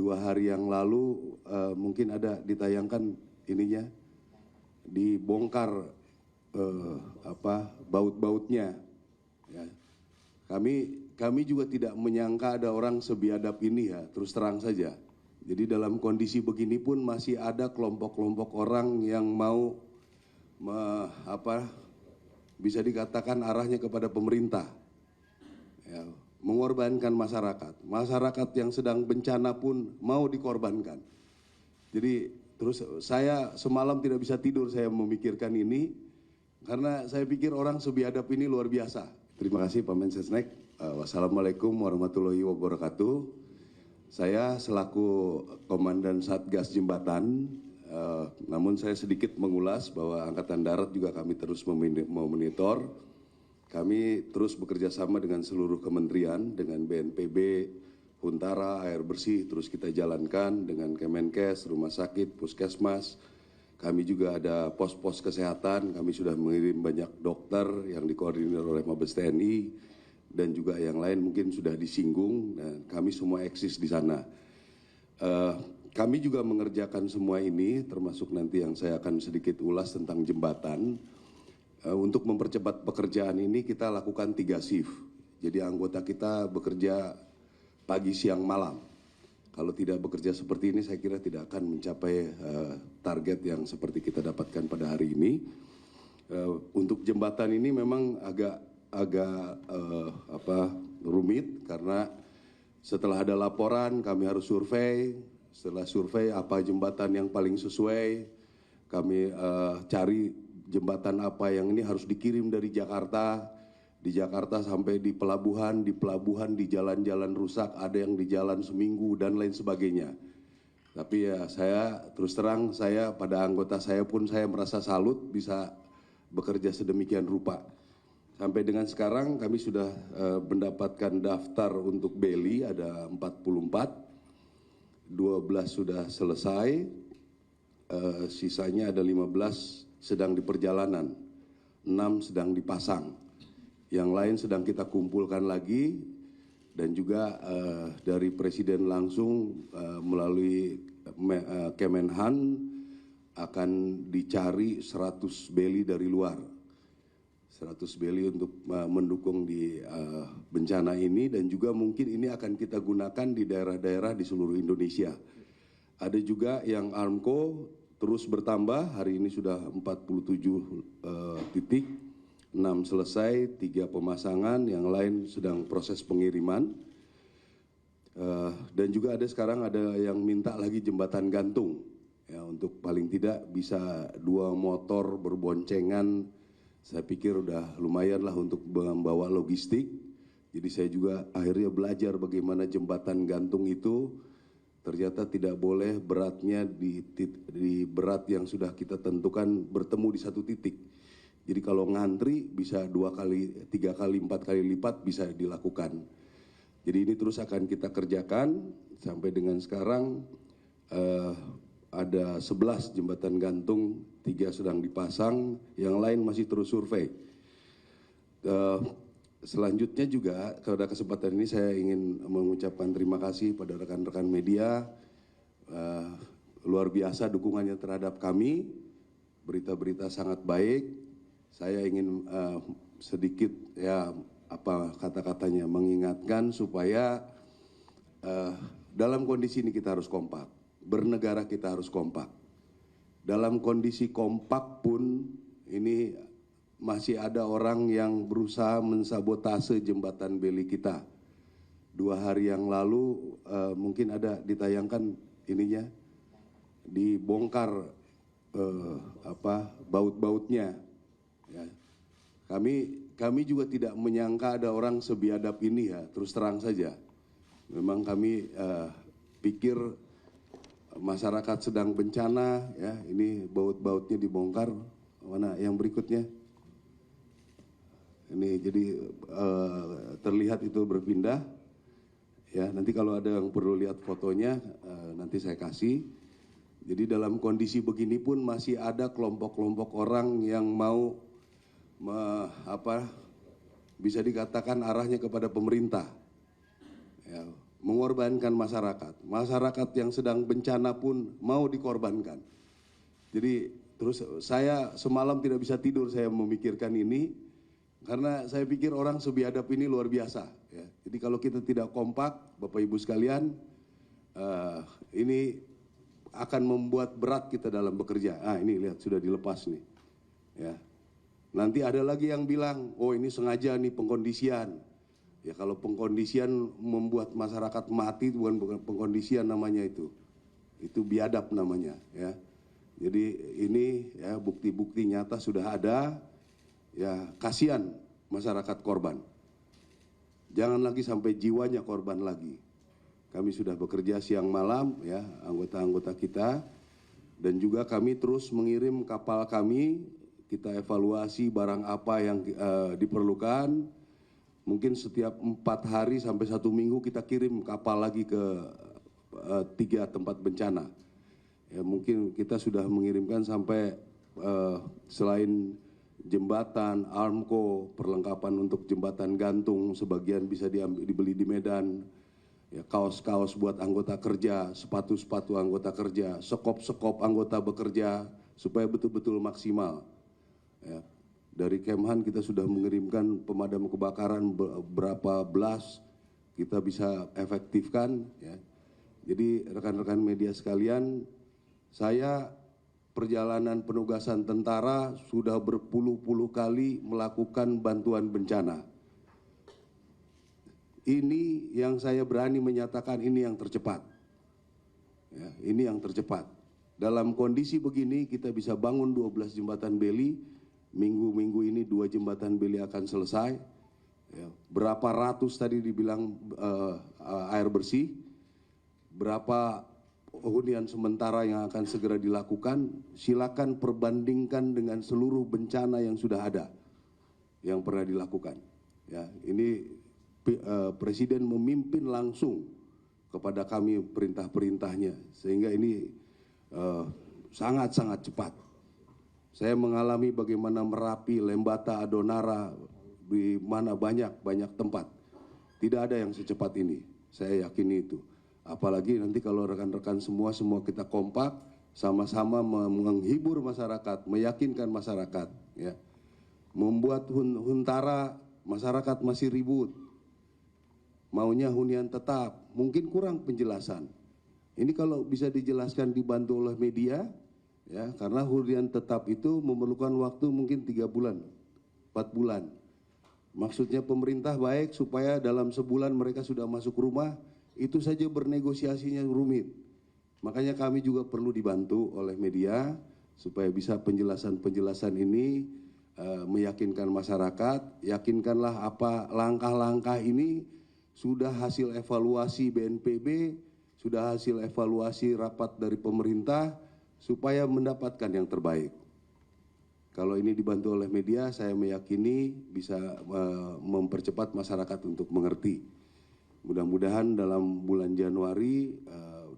2 hari yang lalu mungkin ada ditayangkan ininya, dibongkar baut-bautnya. Ya. Kami juga tidak menyangka ada orang sebiadab ini, ya, terus terang saja. Jadi dalam kondisi begini pun masih ada kelompok-kelompok orang yang mau bisa dikatakan arahnya kepada pemerintah, ya, mengorbankan masyarakat. Masyarakat yang sedang bencana pun mau dikorbankan. Jadi terus saya semalam tidak bisa tidur, saya memikirkan ini karena saya pikir orang sebiadab ini luar biasa. Terima kasih Pak Mensesnek. Wassalamualaikum warahmatullahi wabarakatuh. Saya selaku Komandan Satgas Jembatan, namun saya sedikit mengulas bahwa Angkatan Darat juga kami terus memonitor. Kami terus bekerja sama dengan seluruh kementerian, dengan BNPB, Huntara, air bersih, terus kita jalankan dengan Kemenkes, rumah sakit, puskesmas. Kami juga ada pos-pos kesehatan, kami sudah mengirim banyak dokter yang dikoordinir oleh Mabes TNI, dan juga yang lain mungkin sudah disinggung, dan kami semua eksis di sana. Kami juga mengerjakan semua ini, termasuk nanti yang saya akan sedikit ulas tentang jembatan. Untuk mempercepat pekerjaan ini kita lakukan 3 shift. Jadi anggota kita bekerja pagi, siang, malam. Kalau tidak bekerja seperti ini saya kira tidak akan mencapai target yang seperti kita dapatkan pada hari ini. Untuk jembatan ini memang agak rumit karena setelah ada laporan kami harus survei. Setelah survei apa jembatan yang paling sesuai, kami cari jembatan apa yang ini harus dikirim dari Jakarta. Di Jakarta sampai di pelabuhan di jalan-jalan rusak, ada yang di jalan seminggu dan lain sebagainya. Tapi ya saya terus terang, saya pada anggota saya pun saya merasa salut bisa bekerja sedemikian rupa. Sampai dengan sekarang kami sudah mendapatkan daftar untuk beli ada 44, 12 sudah selesai, sisanya ada 15 sedang di perjalanan, 6 sedang dipasang, yang lain sedang kita kumpulkan lagi, dan juga dari Presiden langsung melalui Kemenhan akan dicari 100 beli dari luar. 100 beli untuk mendukung di bencana ini, dan juga mungkin ini akan kita gunakan di daerah-daerah di seluruh Indonesia. Ada juga yang Armco terus bertambah, hari ini sudah 47 titik, 6 selesai, 3 pemasangan, yang lain sedang proses pengiriman. Dan juga ada sekarang ada yang minta lagi jembatan gantung, ya, untuk paling tidak bisa 2 motor berboncengan. Saya pikir udah lumayan lah untuk membawa logistik. Jadi saya juga akhirnya belajar bagaimana jembatan gantung itu ternyata tidak boleh beratnya di berat yang sudah kita tentukan bertemu di satu titik. Jadi kalau ngantri bisa 2 kali, 3 kali, 4 kali lipat bisa dilakukan. Jadi ini terus akan kita kerjakan sampai dengan sekarang ada 11 jembatan gantung, 3 sedang dipasang, yang lain masih terus survei. Selanjutnya juga pada kesempatan ini saya ingin mengucapkan terima kasih pada rekan-rekan media, luar biasa dukungannya terhadap kami, berita-berita sangat baik. Saya ingin sedikit kata-katanya mengingatkan supaya dalam kondisi ini kita harus kompak, bernegara kita harus kompak. Dalam kondisi kompak pun ini masih ada orang yang berusaha mensabotase jembatan beli kita. 2 hari yang lalu mungkin ada ditayangkan ininya, dibongkar baut-bautnya. Ya. Kami juga tidak menyangka ada orang sebiadab ini, ya, terus terang saja. Memang kami pikir masyarakat sedang bencana, ya, ini baut-bautnya dibongkar. Mana yang berikutnya? Ini jadi terlihat itu berpindah. Ya, nanti kalau ada yang perlu lihat fotonya nanti saya kasih. Jadi dalam kondisi begini pun masih ada kelompok-kelompok orang yang mau bisa dikatakan arahnya kepada pemerintah, ya, mengorbankan masyarakat. Masyarakat yang sedang bencana pun mau dikorbankan. Jadi terus saya semalam tidak bisa tidur saya memikirkan ini, karena saya pikir orang sebiadab ini luar biasa. Ya. Jadi kalau kita tidak kompak, Bapak Ibu sekalian, ini akan membuat berat kita dalam bekerja. Ini lihat sudah dilepas nih. Ya. Nanti ada lagi yang bilang, oh ini sengaja nih pengkondisian. Ya kalau pengkondisian membuat masyarakat mati, bukan pengkondisian namanya itu biadab namanya. Ya. Jadi ini ya bukti-bukti nyata sudah ada. Ya kasihan masyarakat korban. Jangan lagi sampai jiwanya korban lagi. Kami sudah bekerja siang malam ya anggota-anggota kita, dan juga kami terus mengirim kapal kami. Kita evaluasi barang apa yang diperlukan. Mungkin setiap 4 hari sampai 1 minggu kita kirim kapal lagi ke 3 tempat bencana. Ya, mungkin kita sudah mengirimkan sampai selain jembatan, armco, perlengkapan untuk jembatan gantung, sebagian bisa dibeli di Medan. Ya, kaos-kaos buat anggota kerja, sepatu-sepatu anggota kerja, sekop-sekop anggota bekerja, supaya betul-betul maksimal. Ya. Dari Kemhan kita sudah mengirimkan pemadam kebakaran berapa belas, kita bisa efektifkan. Ya. Jadi rekan-rekan media sekalian, saya perjalanan penugasan tentara sudah berpuluh-puluh kali melakukan bantuan bencana. Ini yang saya berani menyatakan ini yang tercepat. Ya, ini yang tercepat. Dalam kondisi begini kita bisa bangun 12 jembatan beli. Minggu-minggu ini 2 jembatan beli akan selesai. Ya, berapa ratus tadi dibilang air bersih, berapa hunian sementara yang akan segera dilakukan. Silakan perbandingkan dengan seluruh bencana yang sudah ada, yang pernah dilakukan. Ya, ini Presiden memimpin langsung kepada kami perintah-perintahnya, sehingga ini sangat-sangat cepat. Saya mengalami bagaimana Merapi, Lembata, Adonara, di mana banyak tempat. Tidak ada yang secepat ini, saya yakin itu. Apalagi nanti kalau rekan-rekan semua kita kompak, sama-sama menghibur masyarakat, meyakinkan masyarakat. Ya. Membuat huntara, masyarakat masih ribut. Maunya hunian tetap, mungkin kurang penjelasan. Ini kalau bisa dijelaskan dibantu oleh media, ya, karena hunian tetap itu memerlukan waktu mungkin 3 bulan, 4 bulan. Maksudnya pemerintah baik supaya dalam sebulan mereka sudah masuk rumah, itu saja bernegosiasinya rumit. Makanya kami juga perlu dibantu oleh media supaya bisa penjelasan-penjelasan ini meyakinkan masyarakat. Yakinkanlah apa langkah-langkah ini sudah hasil evaluasi BNPB, sudah hasil evaluasi rapat dari pemerintah, supaya mendapatkan yang terbaik. Kalau ini dibantu oleh media, saya meyakini bisa mempercepat masyarakat untuk mengerti. Mudah-mudahan dalam bulan Januari,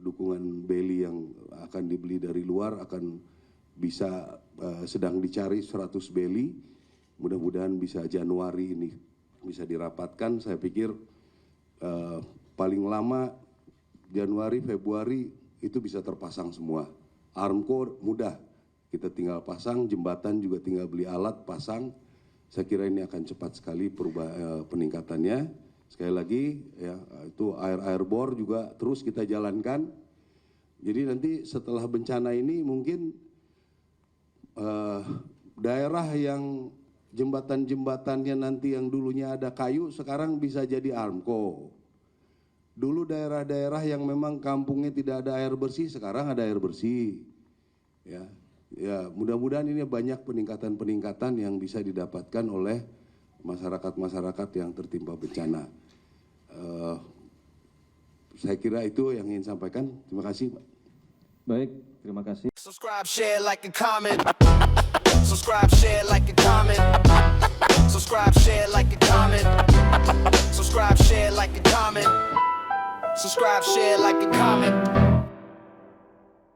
dukungan beli yang akan dibeli dari luar akan bisa sedang dicari 100 beli. Mudah-mudahan bisa Januari ini bisa dirapatkan. Saya pikir paling lama Januari, Februari itu bisa terpasang semua. Armco mudah, kita tinggal pasang, jembatan juga tinggal beli alat, pasang. Saya kira ini akan cepat sekali peningkatannya. Sekali lagi, ya, itu air bor juga terus kita jalankan. Jadi nanti setelah bencana ini mungkin daerah yang jembatan-jembatannya nanti yang dulunya ada kayu, sekarang bisa jadi Armco. Dulu daerah-daerah yang memang kampungnya tidak ada air bersih, sekarang ada air bersih. Ya, mudah-mudahan ini banyak peningkatan-peningkatan yang bisa didapatkan oleh masyarakat-masyarakat yang tertimpa bencana. Saya kira itu yang ingin sampaikan. Terima kasih, Pak. Baik, terima kasih. Subscribe, share, like, and comment. Subscribe, share, like, and comment. Subscribe, share, like, and comment. Subscribe, share, like, and comment. Subscribe, share, like, and comment.